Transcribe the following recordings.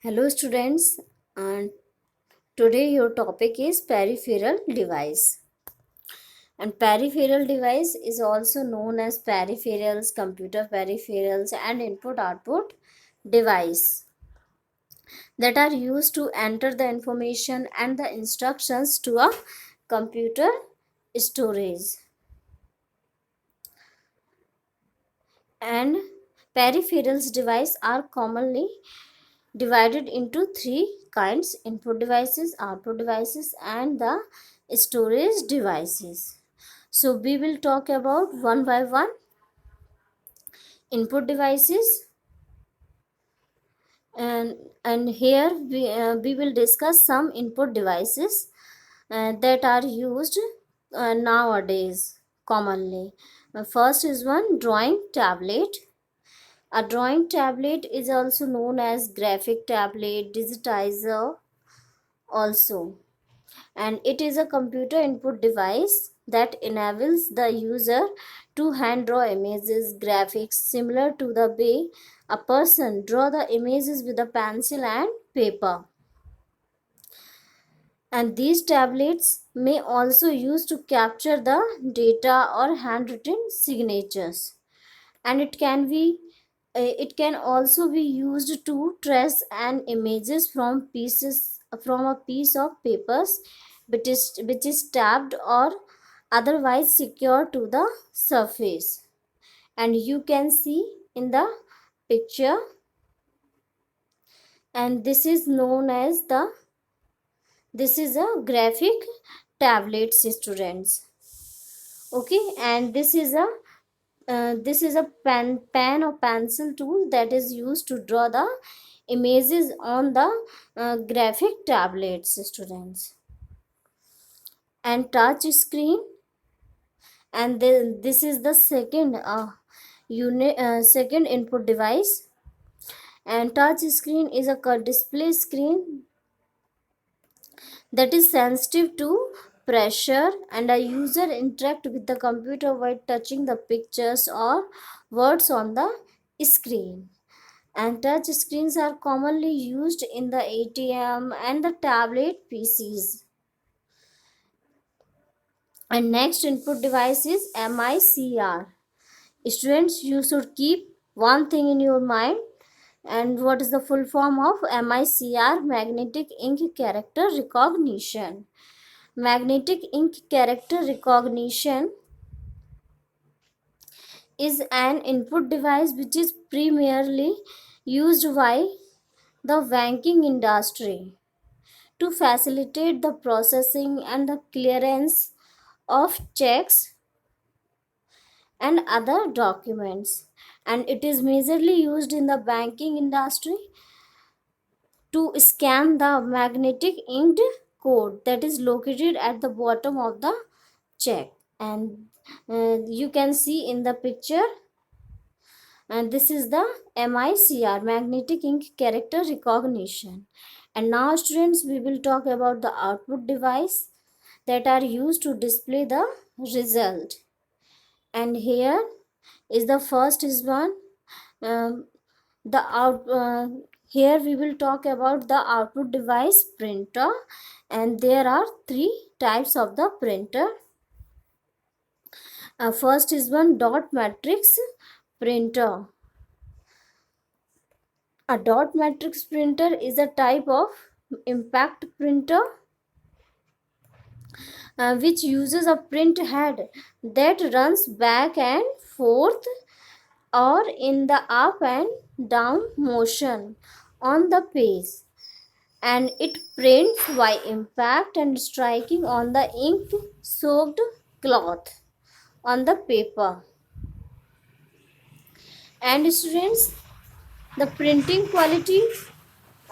Hello students, and today your topic is peripheral device. And peripheral device is also known as peripherals, computer peripherals and input-output device that are used to enter the information and the instructions to a computer storage. And peripherals device are commonly divided into three kinds: input devices, output devices and the storage devices. So we will talk about one by one. Input devices, and here we will discuss some input devices that are used nowadays commonly. First is one drawing tablet. A drawing tablet is also known as graphic tablet, digitizer also, and it is a computer input device that enables the user to hand draw images, graphics similar to the way a person draw the images with a pencil and paper. And these tablets may also use to capture the data or handwritten signatures, and it can also be used to trace an images from a piece of papers which is tabbed or otherwise secure to the surface. And you can see in the picture, and this is a graphic tablet, students. Okay, and this is a pen or pencil tool that is used to draw the images on the graphic tablets, students. And touch screen, and then this is the second input device. And touch screen is a display screen that is sensitive to pressure, and a user interact with the computer by touching the pictures or words on the screen. And touch screens are commonly used in the ATM and the tablet PCs. And next input device is MICR. Students, you should keep one thing in your mind. And what is the full form of MICR? Magnetic ink character recognition. Magnetic ink character recognition is an input device which is primarily used by the banking industry to facilitate the processing and the clearance of checks and other documents. And it is majorly used in the banking industry to scan the magnetic inked code that is located at the bottom of the check. And you can see in the picture, and this is the MICR, magnetic ink character recognition. And now students, we will talk about the output device that are used to display the result. And here is the first is one the out here we will talk about the output device, printer. And there are three types of the printer. First is one dot matrix printer. A dot matrix printer is a type of impact printer which uses a print head that runs back and forth or in the up and down motion on the page, and it prints by impact and striking on the ink soaked cloth on the paper. And students, the printing quality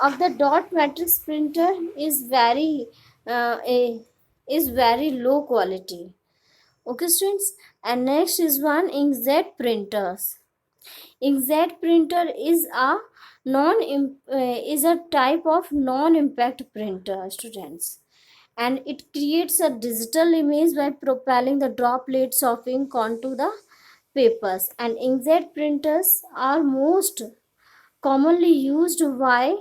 of the dot matrix printer is very low quality. Okay students, and next is one inkjet printers. Inkjet printer is a type of non-impact printer, students, and it creates a digital image by propelling the droplets of ink onto the papers. And inkjet printers are most commonly used by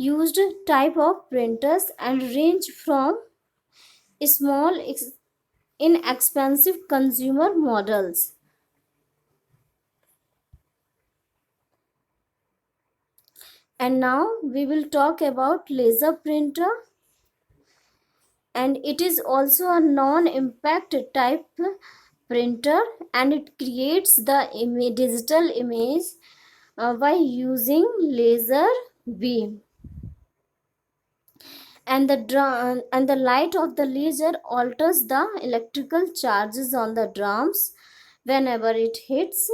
used type of printers and range from small inexpensive consumer models. And now we will talk about laser printer, and it is also a non-impact type printer, and it creates the digital image by using laser beam, and the light of the laser alters the electrical charges on the drums whenever it hits,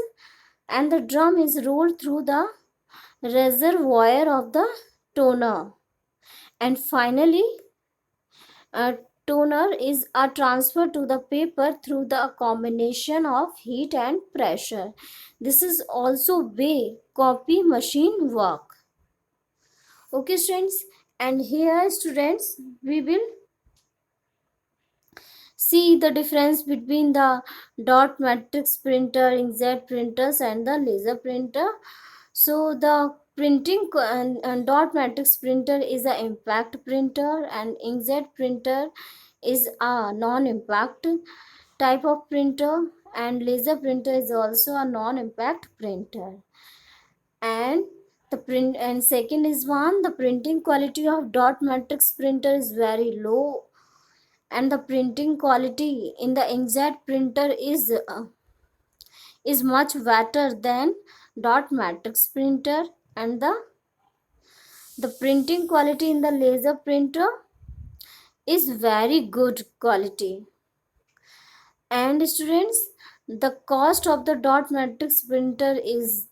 and the drum is rolled through the reservoir of the toner, and finally a toner is a transfer to the paper through the combination of heat and pressure. This is also way copy machine work. Okay students, and here students we will see the difference between the dot matrix printer, inkjet printers and the laser printer. So the and dot matrix printer is a impact printer, and inkjet printer is a non-impact type of printer, and laser printer is also a non-impact printer. And the print and second is one, the printing quality of dot matrix printer is very low, and the printing quality in the inkjet printer is much better than dot matrix printer, and the printing quality in the laser printer is very good quality. And students, the cost of the dot matrix printer is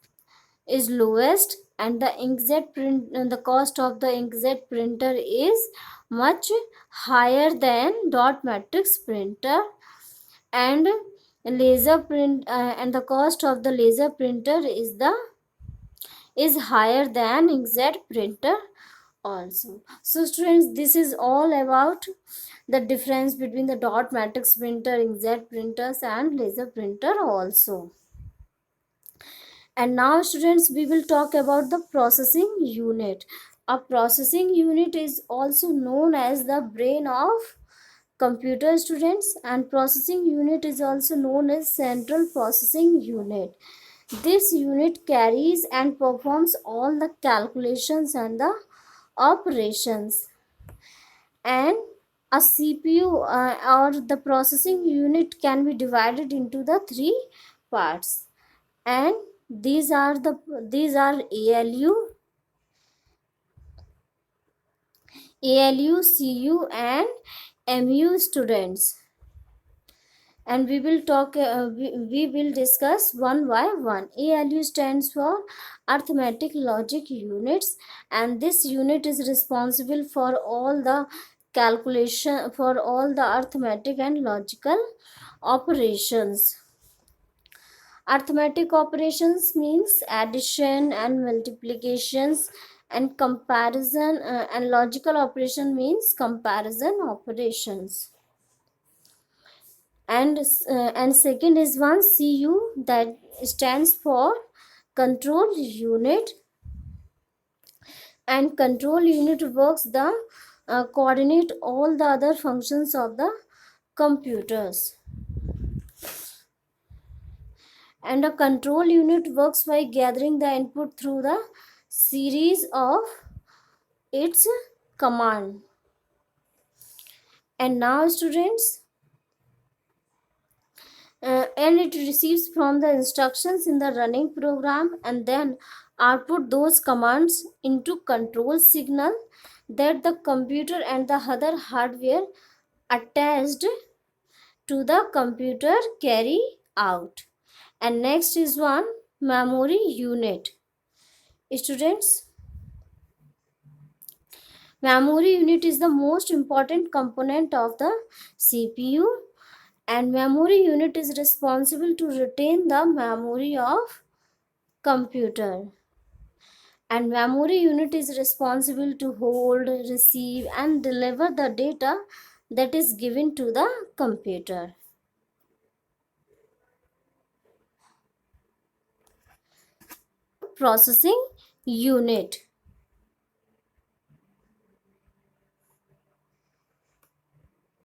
lowest, and the cost of the inkjet printer is much higher than dot matrix printer, and and the cost of the laser printer is higher than inkjet printer also. So students, this is all about the difference between the dot matrix printer, inkjet printers and laser printer also. And now students, we will talk about the processing unit. A processing unit is also known as the brain of computer students, and processing unit is also known as central processing unit. This unit carries and performs all the calculations and the operations. And a CPU or the processing unit can be divided into the three parts, and these are ALU, CU and MU students, and we will discuss one by one. ALU stands for arithmetic logic units, and this unit is responsible for all the calculation for all the arithmetic and logical operations. Arithmetic operations means addition and multiplications and comparison, and logical operation means comparison operations. And second is one CU, that stands for control unit, and control unit works the coordinate all the other functions of the computers. And a control unit works by gathering the input through the series of its command. And now students, and it receives from the instructions in the running program, and then output those commands into control signal that the computer and the other hardware attached to the computer carry out. And next is one memory unit. Students, memory unit is the most important component of the CPU, and memory unit is responsible to retain the memory of computer, and memory unit is responsible to hold, receive and deliver the data that is given to the computer. Processing unit.